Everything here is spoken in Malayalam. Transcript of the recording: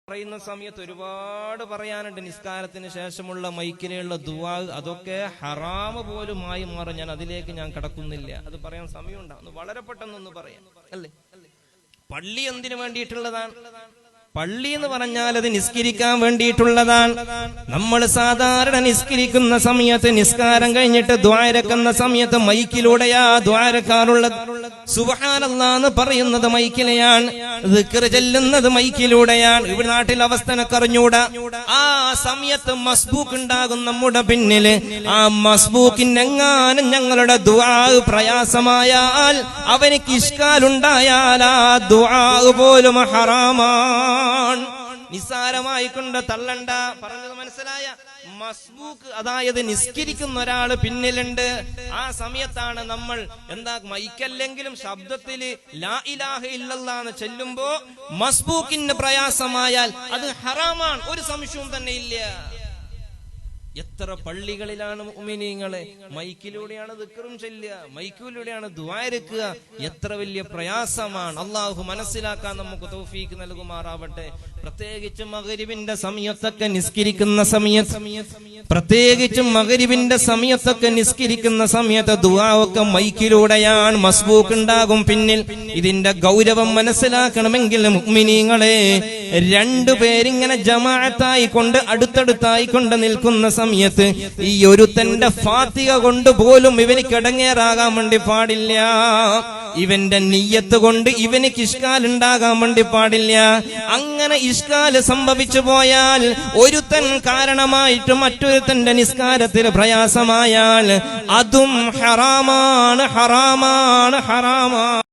പറയുന്ന സമയത്ത് ഒരുപാട് പറയാനുണ്ട്. നിസ്കാരത്തിന് ശേഷമുള്ള മൈക്കിലുള്ള ദുആ അതൊക്കെ ഹറാമ് പോലുമായി മാറും. ഞാൻ അതിലേക്ക് കടക്കുന്നില്ല, അത് പറയാൻ സമയമുണ്ടാവും. വളരെ പെട്ടെന്നൊന്ന് പറയാം. അല്ലേ, പള്ളി എന്തിനു വേണ്ടിയിട്ടുള്ളതാണ്? പള്ളി എന്ന് പറഞ്ഞാൽ അത് നിസ്കരിക്കാൻ വേണ്ടിയിട്ടുള്ളതാണ്. നമ്മൾ സാധാരണ നിസ്കരിക്കുന്ന സമയത്ത്, നിസ്കാരം കഴിഞ്ഞിട്ട് ദ്വാരക്കുന്ന സമയത്ത് മൈക്കിലൂടെയാ ദ്വാരക്കാറുള്ളത്. സുബ്ഹാനല്ലാഹ് എന്ന് പറയുന്നത് മൈക്കിലെയാണ്, ദിക്ർ ചെല്ലുന്നത് മൈക്കിലൂടെയാണ്. ഇവിടെ നാട്ടിൽ അവസ്ഥനൊക്കെ അറിഞ്ഞൂടാ. ആ സമയത്ത് മസ്ബൂക്ക് ഉണ്ടാകും നമ്മുടെ പിന്നില്. ആ മസ്ബൂക്കിനെങ്ങാനും ഞങ്ങളുടെ ദുആ പ്രയാസമായാൽ, അവനിക്ക് ഇഷ്കാലുണ്ടായാൽ ആ ദുആ പോലും ഹറാമാണ്. നിസ്സാരമായിക്കൊണ്ട് തള്ളണ്ട. പറഞ്ഞത് മനസ്സിലായ? മസ്ബൂക്ക് അതായത് നിസ്കരിക്കുന്ന ഒരാള് പിന്നിലുണ്ട്. ആ സമയത്താണ് നമ്മൾ മൈക്കല്ലെങ്കിലും ശബ്ദത്തില് ലാ ഇലാഹ ഇല്ലല്ലാഹ് എന്ന് ചെല്ലുമ്പോ മസ്ബൂക്കിന് പ്രയാസമായാൽ അത് ഹറാമാണ്, ഒരു സംശയവും തന്നെ ഇല്ല. എത്ര പള്ളികളിലാണ് മുഅ്മിനീങ്ങളെ മൈക്കിലൂടെയാണ് ദിക്റും ചൊല്ലുക, മൈക്കിലൂടെയാണ് ദുആ ഇറക്കുക. എത്ര വലിയ പ്രയാസമാണ്. അള്ളാഹു മനസ്സിലാക്കാൻ നമുക്ക് തൗഫീക്ക് നൽകുമാറാവട്ടെ. പ്രത്യേകിച്ചും മഗ്രിബിന്റെ സമയത്തൊക്കെ നിസ്കരിക്കുന്ന സമയത്ത് ദുആ ഒക്കെ മൈക്കിലൂടെയാണ്, മസ്ബൂക്ക് ഉണ്ടാകും പിന്നിൽ. ഇതിന്റെ ഗൗരവം മനസ്സിലാക്കണമെങ്കിൽ മുഅ്മിനീങ്ങളെ, രണ്ടുപേരിങ്ങനെ ജമാഅത്തായി കൊണ്ട് അടുത്തടുത്തായി കൊണ്ട് നിൽക്കുന്ന സമയത്ത് ഈ ഒരുത്തന്റെ ഫാത്തിഹ കൊണ്ട് പോലും ഇവനിക്ക് ഇടങ്ങേറാകാൻ വേണ്ടി പാടില്ല. ഇവന്റെ നിയ്യത്ത് കൊണ്ട് ഇവനിക്ക് ഇഷ്കാലുണ്ടാകാൻ വേണ്ടി പാടില്ല. അങ്ങനെ ഇഷ്കാല് സംഭവിച്ചു പോയാൽ, ഒരുത്തൻ കാരണമായിട്ട് മറ്റൊരുത്തന്റെ നിസ്കാരത്തിൽ പ്രയാസമായാൽ അതും ഹറാമാണ്.